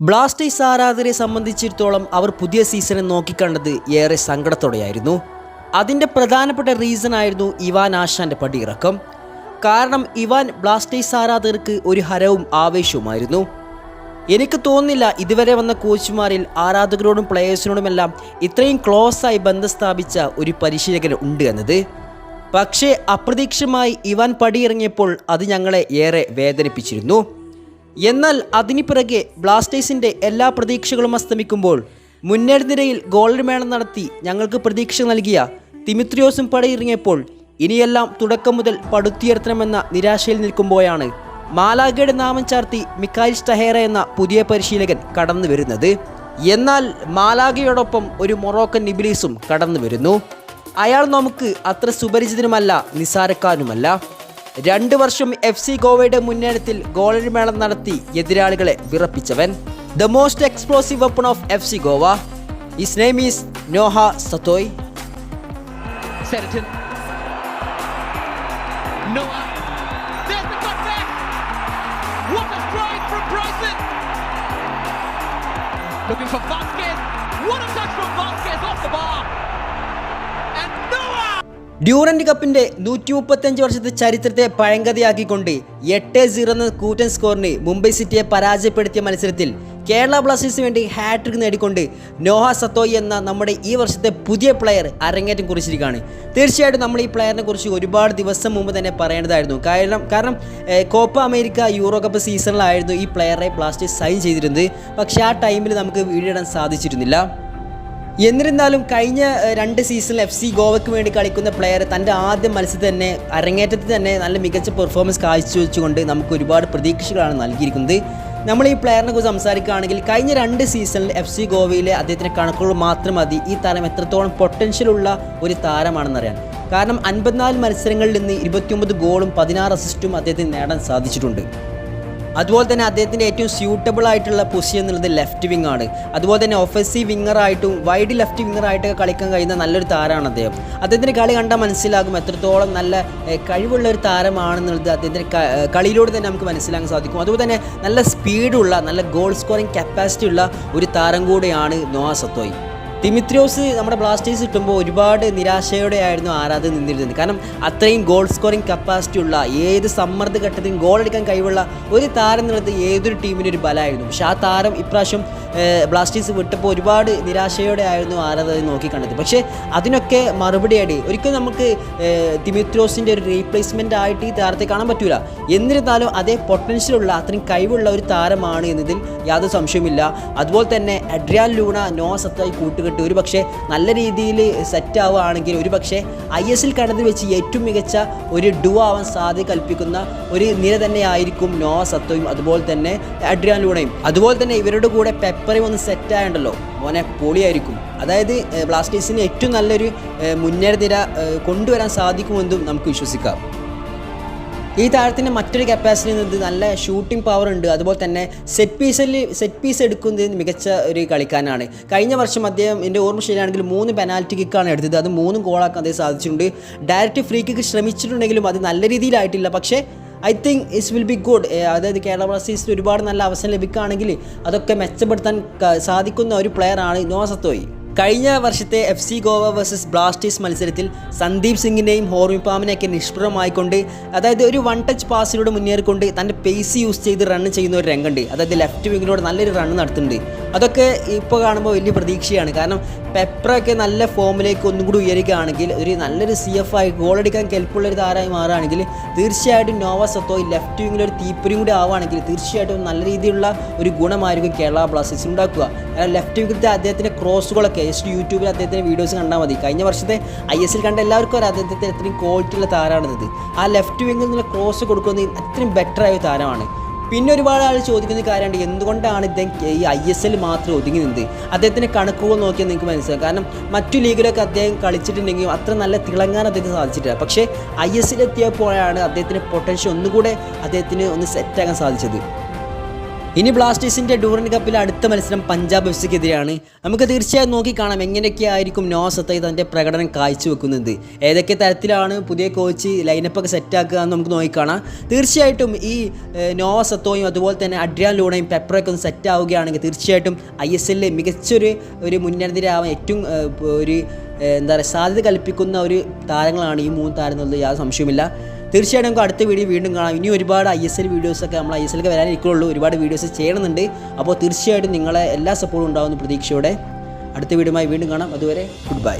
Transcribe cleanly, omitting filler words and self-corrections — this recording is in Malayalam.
ബ്ലാസ്റ്റേഴ്സ് ആരാധകരെ സംബന്ധിച്ചിടത്തോളം അവർ പുതിയ സീസണെ നോക്കിക്കണ്ടത് ഏറെ സങ്കടത്തോടെയായിരുന്നു. അതിൻ്റെ പ്രധാനപ്പെട്ട റീസൺ ആയിരുന്നു ഇവാൻ ആശാൻ്റെ പടിയിറക്കം. കാരണം ഇവാൻ ബ്ലാസ്റ്റേഴ്സ് ആരാധകർക്ക് ഒരു ഹരവും ആവേശവുമായിരുന്നു. എനിക്ക് തോന്നുന്നില്ല ഇതുവരെ വന്ന കോച്ചുമാരിൽ ആരാധകരോടും പ്ലേയേഴ്സിനോടുമെല്ലാം ഇത്രയും ക്ലോസായി ബന്ധം സ്ഥാപിച്ച ഒരു പരിശീലകൻ ഉണ്ട് എന്നത്. പക്ഷേ അപ്രതീക്ഷിതമായി ഇവാൻ പടിയിറങ്ങിയപ്പോൾ അത് ഞങ്ങളെ ഏറെ വേദനിപ്പിച്ചിരുന്നു. എന്നാൽ അതിനു പിറകെ ബ്ലാസ്റ്റേഴ്സിൻ്റെ എല്ലാ പ്രതീക്ഷകളും അസ്തമിക്കുമ്പോൾ മുന്നേറ്റനിരയിൽ ഗോൾഡ് മേളം നടത്തി ഞങ്ങൾക്ക് പ്രതീക്ഷ നൽകിയ ദിമിത്രിയോസും പടിയിറങ്ങിയപ്പോൾ ഇനിയെല്ലാം തുടക്കം മുതൽ പടുത്തുയർത്തണമെന്ന നിരാശയിൽ നിൽക്കുമ്പോഴാണ് മാലാഗയുടെ നാമം ചാർത്തി മിക്കായിൽ സ്റ്റഹേറ എന്ന പുതിയ പരിശീലകൻ കടന്നു വരുന്നത്. എന്നാൽ മാലാഗയോടൊപ്പം ഒരു മൊറോക്കൻ ഇബ്ലീസും കടന്നു വരുന്നു. അയാൾ നമുക്ക് അത്ര സുപരിചിതനുമല്ല, നിസാരക്കാരനുമല്ല. 2 വർഷം FC ഗോവയുടെ മുന്നേറ്റത്തിൽ ഗോളടി മേളം നടത്തി എതിരാളികളെ വിറപ്പിച്ചവൻ. The most explosive weapon of FC Goa. His name is Noah Sadaoui. Looking for Vasquez. What a touch from Vasquez off the bar. And Noah! Durand കപ്പിന്റെ 135 വർഷത്തെ ചരിത്രത്തെ പഴങ്കഥയാക്കിക്കൊണ്ട് 8-0 എന്ന കൂറ്റൻ സ്കോറിന് മുംബൈ സിറ്റിയെ പരാജയപ്പെടുത്തിയ മത്സരത്തിൽ കേരള ബ്ലാസ്റ്റേഴ്സിന് വേണ്ടി ഹാട്രിക് നേടിക്കൊണ്ട് നോഹ സത്തോയ് എന്ന നമ്മുടെ ഈ വർഷത്തെ പുതിയ പ്ലെയർ അരങ്ങേറ്റം കുറിച്ചിരിക്കുകയാണ്. തീർച്ചയായിട്ടും നമ്മൾ ഈ പ്ലെയറിനെ കുറിച്ച് ഒരുപാട് ദിവസം മുമ്പ് തന്നെ പറയേണ്ടതായിരുന്നു. കാരണം കോപ്പ അമേരിക്ക യൂറോ കപ്പ് സീസണിലായിരുന്നു ഈ പ്ലെയറെ ബ്ലാസ്റ്റേഴ്സ് സൈൻ ചെയ്തിരുന്നത്. പക്ഷേ ആ ടൈമിൽ നമുക്ക് വീഡിയോ ഇടാൻ സാധിച്ചിരുന്നില്ല. എന്നിരുന്നാലും കഴിഞ്ഞ 2 സീസണിൽ FC ഗോവയ്ക്ക് വേണ്ടി കളിക്കുന്ന പ്ലെയർ തൻ്റെ ആദ്യ മത്സരത്തിൽ തന്നെ അരങ്ങേറ്റത്തിൽ തന്നെ നല്ല മികച്ച പെർഫോമൻസ് കാഴ്ചവെച്ചുകൊണ്ട് നമുക്ക് ഒരുപാട് പ്രതീക്ഷകളാണ് നൽകിയിരിക്കുന്നത്. നമ്മൾ ഈ പ്ലെയറിനെ കുറിച്ച് സംസാരിക്കുകയാണെങ്കിൽ കഴിഞ്ഞ 2 സീസണിൽ FC ഗോവയിലെ അദ്ദേഹത്തിൻ്റെ കണക്കുകൾ മാത്രം മതി ഈ താരം എത്രത്തോളം പൊട്ടൻഷ്യലുള്ള ഒരു താരമാണെന്നറിയാൻ. കാരണം 54 മത്സരങ്ങളിൽ നിന്ന് 29 ഗോളും 16 അസിസ്റ്റും അദ്ദേഹത്തിന് നേടാൻ സാധിച്ചിട്ടുണ്ട്. അതുപോലെ തന്നെ അദ്ദേഹത്തിൻ്റെ ഏറ്റവും സ്യൂട്ടബിൾ ആയിട്ടുള്ള പൊസിഷൻ എന്നുള്ളത് ലെഫ്റ്റ് വിങ് ആണ്. അതുപോലെ തന്നെ ഒഫൻസീവ് വിങ്ങറായിട്ടും വൈഡ് ലെഫ്റ്റ് വിങ്ങറായിട്ടൊക്കെ കളിക്കാൻ കഴിയുന്ന നല്ലൊരു താരമാണ് അദ്ദേഹം. അദ്ദേഹത്തിൻ്റെ കളി കണ്ടാൽ മനസ്സിലാകും എത്രത്തോളം നല്ല കഴിവുള്ള ഒരു താരമാണെന്നുള്ളത് അദ്ദേഹത്തിൻ്റെ കളിയിലൂടെ തന്നെ നമുക്ക് മനസ്സിലാക്കാൻ സാധിക്കും. അതുപോലെ തന്നെ നല്ല സ്പീഡുള്ള നല്ല ഗോൾ സ്കോറിംഗ് കപ്പാസിറ്റി ഉള്ള ഒരു താരം കൂടെയാണ് നോഹ സത്തോയ്. ദിമിത്രിയോസ് നമ്മുടെ ബ്ലാസ്റ്റേഴ്സ് കിട്ടുമ്പോൾ ഒരുപാട് നിരാശയോടെയായിരുന്നു ആരാധകർ നിന്നിരുന്നത്. കാരണം അത്രയും ഗോൾ സ്കോറിംഗ് കപ്പാസിറ്റി ഉള്ള ഏത് സമ്മർദ്ദ ഘട്ടത്തിലും ഗോൾ അടിക്കാൻ കഴിവുള്ള ഒരു താരം എന്നുള്ളത് ഏതൊരു ടീമിനും ഒരു ബലമായിരുന്നു. പക്ഷേ ആ താരം ഇപ്രാവശ്യം ബ്ലാസ്റ്റേഴ്സ് വിട്ടപ്പോൾ ഒരുപാട് നിരാശയോടെ ആയിരുന്നു ആരാധകർ നോക്കിക്കണ്ടത്. പക്ഷേ അതിനൊക്കെ മറുപടിയായി ഒരിക്കലും നമുക്ക് ദിമിത്രിയോസിൻ്റെ ഒരു റീപ്ലേസ്മെൻ്റ് ആയിട്ട് ഈ താരത്തെ കാണാൻ പറ്റില്ല. എന്നിരുന്നാലും അതേ പൊട്ടൻഷ്യലുള്ള അത്രയും കഴിവുള്ള ഒരു താരമാണ് എന്നതിൽ യാതൊരു സംശയവുമില്ല. അതുപോലെ തന്നെ അഡ്രിയാൻ ലൂണ നോഹ സത്തോയ് കൂട്ടുകെട്ട് ഒരു പക്ഷേ നല്ല രീതിയിൽ സെറ്റ് ആവുകയാണെങ്കിൽ ഒരു പക്ഷേ ISL കടന്ന് വെച്ച് ഏറ്റവും മികച്ച ഒരു ഡു ആവാൻ സാധ്യത കൽപ്പിക്കുന്ന ഒരു നിര തന്നെയായിരിക്കും നോഹ സത്തോയും അതുപോലെ തന്നെ അഡ്രിയാൻ ലൂണയും. അതുപോലെ തന്നെ ഇവരുടെ കൂടെ പെപ്പറയും ഒന്ന് സെറ്റ് ആയണ്ടല്ലോ മോനെ പൊളിയായിരിക്കും. അതായത് ബ്ലാസ്റ്റേഴ്സിന് ഏറ്റവും നല്ലൊരു മുന്നേറ്റ നിര കൊണ്ടുവരാൻ സാധിക്കുമെന്നും നമുക്ക് വിശ്വസിക്കാം. ഈ താരത്തിൻ്റെ മറ്റൊരു കപ്പാസിറ്റി എന്നത് നല്ല ഷൂട്ടിംഗ് പവർ ഉണ്ട്. അതുപോലെ തന്നെ സെറ്റ് പീസ് എടുക്കുന്നതിന് മികച്ച ഒരു കളിക്കാരനാണ്. കഴിഞ്ഞ വർഷം അദ്ദേഹം എൻ്റെ ഓർമ്മ ശരിയാണെങ്കിൽ 3 പെനാൽറ്റി കിക്കാണ് എടുത്തത്. അത് 3 ഗോളാക്കാൻ അദ്ദേഹം സാധിച്ചിട്ടുണ്ട്. ഡയറക്റ്റ് ഫ്രീ കിക്ക് ശ്രമിച്ചിട്ടുണ്ടെങ്കിലും അത് നല്ല രീതിയിലായിട്ടില്ല. പക്ഷേ I think it's will be good. അതായത് കേരള ബ്ലാസ്റ്റേഴ്സിന് ഒരുപാട് നല്ല അവസരം ലഭിക്കുകയാണെങ്കിൽ അതൊക്കെ മെച്ചപ്പെടുത്താൻ സാധിക്കുന്ന ഒരു പ്ലെയറാണ് നോഹ സത്തോയ്. കഴിഞ്ഞ വർഷത്തെ FC ഗോവ വേഴ്സസ് ബ്ലാസ്റ്റേഴ്സ് മത്സരത്തിൽ സന്ദീപ് സിംഗിനെയും ഹോർമിപ്പാമിനെയൊക്കെ നിഷ്പ്രഭമായിക്കൊണ്ട് അതായത് ഒരു 1 ടച്ച് പാസിലൂടെ മുന്നേറിക്കൊണ്ട് തൻ്റെ പേസ് യൂസ് ചെയ്ത് റൺ ചെയ്യുന്ന ഒരു രംഗമുണ്ട്. അതായത് ലെഫ്റ്റ് വിങ്ങിലൂടെ നല്ലൊരു റൺ നടത്തുന്നുണ്ട്. അതൊക്കെ ഇപ്പോൾ കാണുമ്പോൾ വലിയ പ്രതീക്ഷയാണ്. കാരണം പെപ്രൊക്കെ നല്ല ഫോമിലേക്ക് ഒന്നും കൂടി ഉയരുകയാണെങ്കിൽ ഒരു നല്ലൊരു CF ആയി ഗോളടിക്കാൻ കെൽപ്പുള്ളൊരു താരമായി മാറുകയാണെങ്കിൽ തീർച്ചയായിട്ടും നോഹ സത്തോയ് ലെഫ്റ്റ് വിങ്ങിൽ ഒരു തീപ്പൊരിയും കൂടി ആവുകയാണെങ്കിൽ തീർച്ചയായിട്ടും നല്ല രീതിയിലുള്ള ഒരു ഗുണമായിരിക്കും കേരള ബ്ലാസ്റ്റേഴ്സ് ഉണ്ടാക്കുക. കാരണം ലെഫ്റ്റ് വിങ്ങിലത്തെ അദ്ദേഹത്തിൻ്റെ ക്രോസുകളൊക്കെ യൂട്യൂബിൽ അദ്ദേഹത്തിൻ്റെ വീഡിയോസ് കണ്ടാൽ മതി. കഴിഞ്ഞ വർഷത്തെ ISL കണ്ട എല്ലാവർക്കും ഒരു അദ്ദേഹത്തിൻ്റെ അത്രയും ക്വാളിറ്റി ഉള്ള താരമാണിത്. ആ ലെഫ്റ്റ് വിങ്ങിൽ നിന്ന് ക്രോസ് കൊടുക്കുന്നത് അത്രയും ബെറ്ററായ താരമാണ്. പിന്നെ ഒരുപാട് ആൾ ചോദിക്കുന്ന കാര്യമുണ്ട്, എന്തുകൊണ്ടാണ് ഇദ്ദേഹം ഈ ISL മാത്രം ഒതുങ്ങി നിന്നത്? അദ്ദേഹത്തിൻ്റെ കണക്കുകൾ നോക്കിയാൽ നിങ്ങൾക്ക് മനസ്സിലാക്കും. കാരണം മറ്റു ലീഗിലൊക്കെ അദ്ദേഹം കളിച്ചിട്ടുണ്ടെങ്കിലും അത്ര നല്ല തിളങ്ങാൻ അദ്ദേഹത്തിന് സാധിച്ചിട്ടില്ല. പക്ഷേ ISL എത്തിയപ്പോഴാണ് അദ്ദേഹത്തിൻ്റെ പൊട്ടൻഷ്യൽ ഒന്നുകൂടെ അദ്ദേഹത്തിന് ഒന്ന് സെറ്റാക്കാൻ സാധിച്ചത്. ഇനി ബ്ലാസ്റ്റേഴ്സിൻ്റെ ഡൂറൻ കപ്പിലെ അടുത്ത മത്സരം പഞ്ചാബ് എഫ്സിക്കെതിരെയാണ്. നമുക്ക് തീർച്ചയായും നോക്കിക്കാണാം എങ്ങനെയൊക്കെ ആയിരിക്കും നോവ സത്തായി തൻ്റെ പ്രകടനം കാഴ്ചവെക്കുന്നത്, ഏതൊക്കെ തരത്തിലാണ് പുതിയ കോച്ച് ലൈനപ്പൊക്കെ സെറ്റാക്കുക എന്ന് നമുക്ക് നോക്കിക്കാണാം. തീർച്ചയായിട്ടും ഈ നോവ സത്തോയും അതുപോലെ തന്നെ അഡ്രിയാൻ ലൂണയും പെപ്രയൊക്കെ ഒന്ന് സെറ്റ് ആവുകയാണെങ്കിൽ തീർച്ചയായിട്ടും ISL മികച്ചൊരു മുൻനിരയാവാൻ ഏറ്റവും ഒരു എന്താ പറയുക സാധ്യത കൽപ്പിക്കുന്ന ഒരു താരങ്ങളാണ് ഈ 3 താരം എന്നുള്ളത് യാതൊരു സംശയവുമില്ല. തീർച്ചയായിട്ടും നമുക്ക് അടുത്ത വീഡിയോ വീണ്ടും കാണാം. ഇനി ഒരുപാട് ISL വീഡിയോസൊക്കെ നമ്മൾ ISLക്ക് വരാനിരിക്കുള്ളൂ, ഒരുപാട് വീഡിയോസ് ചെയ്യണമെന്നുണ്ട്. അപ്പോൾ തീർച്ചയായിട്ടും നിങ്ങളെ എല്ലാ സപ്പോർട്ടും ഉണ്ടാകുന്ന പ്രതീക്ഷയോടെ അടുത്ത വീഡിയോയുമായി വീണ്ടും കാണാം. അതുവരെ ഗുഡ് ബൈ.